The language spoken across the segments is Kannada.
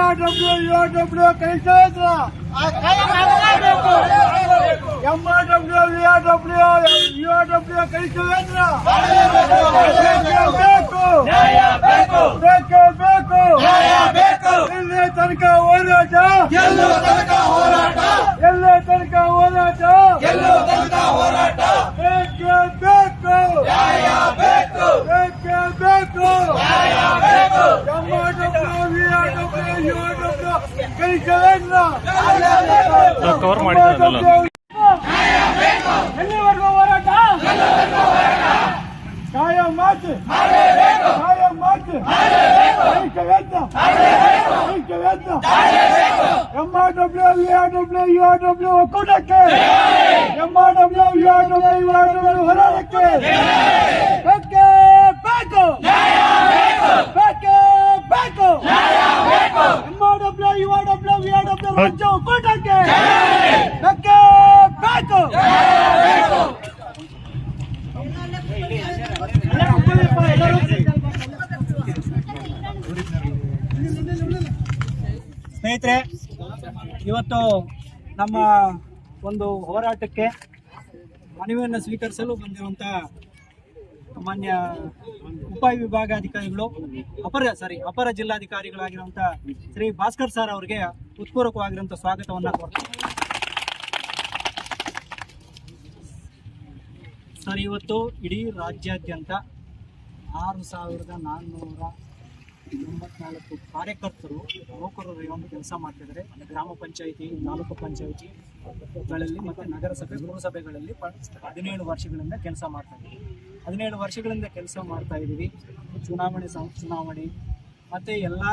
MRW ಕಳಿಸೋದ್ರ MRW ಕಳಿಸೋದ್ರ ಬೇಕು ಎಲ್ಲೇ ತನಕ ಹೋರಾಟ ಕವರ್ ಮಾಡಿದ್ರಲ್ಲ ಎಲ್ಲಿವರೆಗೂ ಹೋರಾಟ ಕಾಯಂ ಮಾತು MRW ಒಕ್ಕೂಟಕ್ಕೆ MRW ಹೋರಾಟಕ್ಕೆ ಬೇಕೇ ಬೇಕು MRW ರಾಜ್ಯ ಒಕ್ಕೂಟಕ್ಕೆ ಬೇಕೇ ಬೇಕು ಸ್ನೇಹಿತರೆ, ಇವತ್ತು ನಮ್ಮ ಒಂದು ಹೋರಾಟಕ್ಕೆ ಮನವಿಯನ್ನು ಸ್ವೀಕರಿಸಲು ಬಂದಿರುವಂಥ ಮಾನ್ಯ ಉಪವಿಭಾಗಾಧಿಕಾರಿಗಳು ಅಪರ ಜಿಲ್ಲಾಧಿಕಾರಿಗಳಾಗಿರುವಂಥ ಶ್ರೀ ಭಾಸ್ಕರ್ ಸರ್ ಅವರಿಗೆ ಹೃತ್ಪೂರ್ವಕವಾಗಿರುವಂಥ ಸ್ವಾಗತವನ್ನು ಕೊಡ್ತಾರೆ. ಸರ್, ಇವತ್ತು ಇಡೀ ರಾಜ್ಯಾದ್ಯಂತ 6,494 ಕಾರ್ಯಕರ್ತರು ನೌಕರರು ಒಂದು ಕೆಲಸ ಮಾಡ್ತಿದ್ದಾರೆ. ಗ್ರಾಮ ಪಂಚಾಯಿತಿ, ತಾಲೂಕು ಪಂಚಾಯಿತಿಗಳಲ್ಲಿ ಮತ್ತು ನಗರಸಭೆ, ಗೃಹಸಭೆಗಳಲ್ಲಿ 17 ವರ್ಷಗಳಿಂದ ಕೆಲಸ ಮಾಡ್ತಾ ಇದ್ದೀವಿ. 17 ವರ್ಷಗಳಿಂದ ಕೆಲಸ ಮಾಡ್ತಾ ಇದ್ದೀವಿ. ಚುನಾವಣೆ ಮತ್ತು ಎಲ್ಲ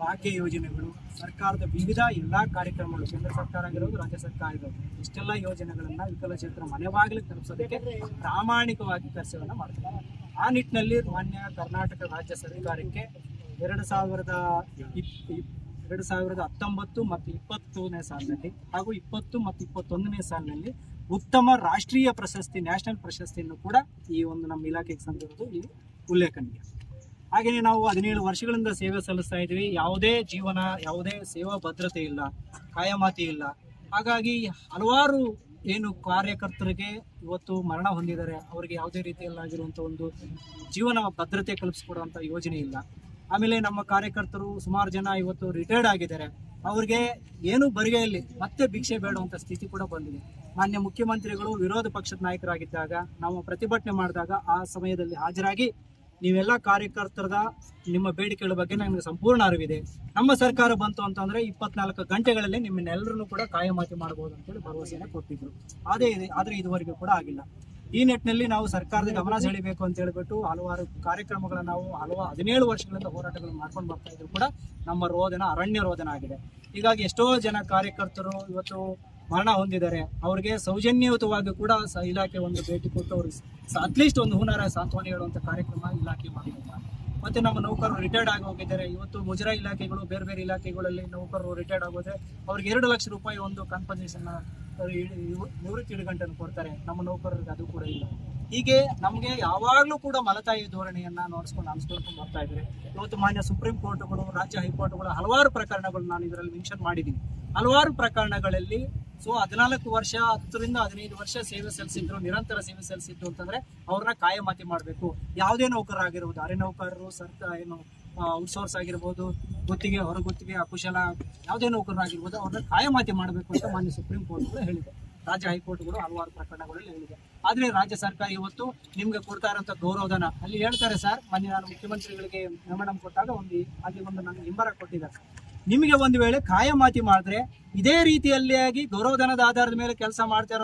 ಭಾಗ್ಯ ಯೋಜನೆಗಳು, ಸರ್ಕಾರದ ವಿವಿಧ ಎಲ್ಲ ಕಾರ್ಯಕ್ರಮಗಳು, ಕೇಂದ್ರ ಸರ್ಕಾರ ಆಗಿರೋದು, ರಾಜ್ಯ ಸರ್ಕಾರ ಆಗಿರೋದು, ಇಷ್ಟೆಲ್ಲ ಯೋಜನೆಗಳನ್ನು ವಿಕಲಚೇತನ ಮನೆ ಬಾಗಿಲಿಗೆ ತಲುಪಿಸೋದಕ್ಕೆ ಪ್ರಾಮಾಣಿಕವಾಗಿ ಕೆಲಸವನ್ನು ಮಾಡ್ತಾರೆ. ಆ ನಿಟ್ಟಿನಲ್ಲಿ ಮಾನ್ಯ ಕರ್ನಾಟಕ ರಾಜ್ಯ ಸರ್ಕಾರಕ್ಕೆ 2019 ಮತ್ತು 20ನೇ ಸಾಲಿನಲ್ಲಿ ಹಾಗೂ 20 ಮತ್ತು 21ನೇ ಸಾಲಿನಲ್ಲಿ ಉತ್ತಮ ರಾಷ್ಟ್ರೀಯ ಪ್ರಶಸ್ತಿ, ನ್ಯಾಷನಲ್ ಪ್ರಶಸ್ತಿಯನ್ನು ಕೂಡ ಈ ಒಂದು ನಮ್ಮ ಇಲಾಖೆಗೆ ಸಂದಿರುವುದು ಇಲ್ಲಿ ಉಲ್ಲೇಖನೀಯ. ಹಾಗೆಯೇ ನಾವು 17 ವರ್ಷಗಳಿಂದ ಸೇವೆ ಸಲ್ಲಿಸ್ತಾ ಇದ್ದೀವಿ. ಯಾವುದೇ ಸೇವಾ ಭದ್ರತೆ ಇಲ್ಲ, ಕಾಯಮಾತಿ ಇಲ್ಲ. ಹಾಗಾಗಿ ಹಲವಾರು ಏನು ಕಾರ್ಯಕರ್ತರಿಗೆ ಇವತ್ತು ಮರಣ ಹೊಂದಿದ್ದಾರೆ, ಅವರಿಗೆ ಯಾವುದೇ ರೀತಿಯಲ್ಲಾಗಿರುವಂಥ ಒಂದು ಜೀವನ ಭದ್ರತೆ ಕಲ್ಪಿಸ್ಕೊಡುವಂಥ ಯೋಜನೆ ಇಲ್ಲ. ಆಮೇಲೆ ನಮ್ಮ ಕಾರ್ಯಕರ್ತರು ಸುಮಾರು ಜನ ಇವತ್ತು ರಿಟೈರ್ಡ್ ಆಗಿದ್ದಾರೆ. ಅವ್ರಿಗೆ ಏನು ಬರಿಗೆಯಲ್ಲಿ ಮತ್ತೆ ಭಿಕ್ಷೆ ಬೇಡುವಂಥ ಸ್ಥಿತಿ ಕೂಡ ಬಂದಿದೆ. ಮಾನ್ಯ ಮುಖ್ಯಮಂತ್ರಿಗಳು ವಿರೋಧ ಪಕ್ಷದ ನಾಯಕರಾಗಿದ್ದಾಗ ನಾವು ಪ್ರತಿಭಟನೆ ಮಾಡಿದಾಗ ಆ ಸಮಯದಲ್ಲಿ ಹಾಜರಾಗಿ ನೀವೆಲ್ಲ ಕಾರ್ಯಕರ್ತರ ನಿಮ್ಮ ಬೇಡಿಕೆಗಳ ಬಗ್ಗೆ ನಮಗೆ ಸಂಪೂರ್ಣ ಅರಿವಿದೆ, ನಮ್ಮ ಸರ್ಕಾರ ಬಂತು ಅಂತಂದರೆ 24 ಗಂಟೆಗಳಲ್ಲಿ ನಿಮ್ಮನ್ನೆಲ್ಲರನ್ನೂ ಕೂಡ ಕಾಯಮಾತಿ ಮಾಡ್ಬೋದು ಅಂತೇಳಿ ಭರವಸೆಯನ್ನು ಕೊಟ್ಟಿದ್ರು. ಆದರೆ ಇದುವರೆಗೂ ಕೂಡ ಆಗಿಲ್ಲ. ಈ ನಿಟ್ಟಿನಲ್ಲಿ ನಾವು ಸರ್ಕಾರದ ಗಮನ ಸೆಳೆಯಬೇಕು ಅಂತ ಹೇಳ್ಬಿಟ್ಟು ಹಲವಾರು ಕಾರ್ಯಕ್ರಮಗಳನ್ನು ನಾವು 17 ವರ್ಷಗಳಿಂದ ಹೋರಾಟಗಳನ್ನು ಮಾಡ್ಕೊಂಡು ಬರ್ತಾ ಇದ್ರು ಕೂಡ ನಮ್ಮ ಅರಣ್ಯ ರೋದನ ಆಗಿದೆ. ಹೀಗಾಗಿ ಎಷ್ಟೋ ಜನ ಕಾರ್ಯಕರ್ತರು ಇವತ್ತು ಮರಣ ಹೊಂದಿದ್ದಾರೆ. ಅವರಿಗೆ ಸೌಜನ್ಯಯುತವಾಗಿ ಕೂಡ ಇಲಾಖೆ ಒಂದು ಭೇಟಿ ಕೊಟ್ಟು ಅವ್ರಿಗೆ ಅಟ್ಲೀಸ್ಟ್ ಒಂದು ಹೂನಾರ ಸಾಂತ್ವನ ಹೇಳುವಂಥ ಕಾರ್ಯಕ್ರಮ ಇಲಾಖೆ ಮಾಡಿದ್ದಾರೆ. ಮತ್ತು ನಮ್ಮ ನೌಕರರು ರಿಟೈರ್ಡ್ ಆಗಿ ಹೋಗಿದ್ದಾರೆ. ಇವತ್ತು ಮುಜರಾಯಿ ಇಲಾಖೆಗಳು, ಬೇರೆ ಇಲಾಖೆಗಳಲ್ಲಿ ನೌಕರರು ರಿಟೈರ್ಡ್ ಆಗೋದ್ರೆ ಅವ್ರಿಗೆ 2 ಲಕ್ಷ ರೂಪಾಯಿ ಒಂದು ಕಾಂಪನ್ಸೇಷನ್ ನಿವೃತ್ತಿ ಇಡುಗಂಟನ್ನು ಕೊಡ್ತಾರೆ. ನಮ್ಮ ನೌಕರರಿಗೆ ಅದು ಕೂಡ ಇಲ್ಲ. ಹೀಗೆ ನಮಗೆ ಯಾವಾಗಲೂ ಕೂಡ ಮಲತಾಯಿ ಧೋರಣೆಯನ್ನು ಅನುಸ್ಕೊಂಡು ಬರ್ತಾ ಇದ್ದಾರೆ. ಇವತ್ತು ಮಾನ್ಯ ಸುಪ್ರೀಂ ಕೋರ್ಟ್ಗಳು, ರಾಜ್ಯ ಹೈಕೋರ್ಟ್ಗಳು ಹಲವಾರು ಪ್ರಕರಣಗಳು ನಾನು ಇದರಲ್ಲಿ ಮೆನ್ಷನ್ ಮಾಡಿದ್ದೀನಿ. ಹಲವಾರು ಪ್ರಕರಣಗಳಲ್ಲಿ 14 ವರ್ಷ 10 ರಿಂದ 15 ವರ್ಷ ಸೇವೆ ಸಲ್ಲಿಸಿದ್ರು, ನಿರಂತರ ಸೇವೆ ಸಲ್ಲಿಸಿದ್ರು ಅಂತಂದ್ರೆ ಅವ್ರನ್ನ ಕಾಯಮಾತಿ ಮಾಡಬೇಕು. ಯಾವುದೇ ನೌಕರರಾಗಿರ್ಬೋದು, ಅರೆ ನೌಕರರು, ಔಟ್ಸೋರ್ಸ್ ಆಗಿರ್ಬೋದು, ಗುತ್ತಿಗೆ, ಹೊರಗುತ್ತಿಗೆ, ಅಕುಶಲ, ಯಾವುದೇ ನೌಕರರಾಗಿರ್ಬೋದು, ಅವ್ರನ್ನ ಕಾಯಮಾತಿ ಮಾಡಬೇಕು ಅಂತ ಮಾನ್ಯ ಸುಪ್ರೀಂ ಕೋರ್ಟ್ಗಳು ಹೇಳಿದೆ. ರಾಜ್ಯ ಹೈಕೋರ್ಟ್ಗಳು ಹಲವಾರು ಪ್ರಕರಣಗಳಲ್ಲಿ ಹೇಳಿದೆ. ಆದರೆ ರಾಜ್ಯ ಸರ್ಕಾರ ಇವತ್ತು ನಿಮ್ಗೆ ಕೊಡ್ತಾ ಇರೋಂಥ ಗೌರವಧನ ಅಲ್ಲಿ ಹೇಳ್ತಾರೆ. ಸರ್, ಮೊನ್ನೆ ನಾನು ಮುಖ್ಯಮಂತ್ರಿಗಳಿಗೆ ಮೆಮೊರಂ ಕೊಟ್ಟಾಗ ಒಂದು ನನಗೆ ಹಿಂಬರ ಕೊಟ್ಟಿದ್ದಾರೆ. ನಿಮಗೆ ಒಂದು ವೇಳೆ ಕಾಯಮಾತಿ ಮಾಡಿದ್ರೆ ಇದೇ ರೀತಿಯಲ್ಲಿ ಗೌರವಧನದ ಆಧಾರದ ಮೇಲೆ ಕೆಲಸ ಮಾಡ್ತಾ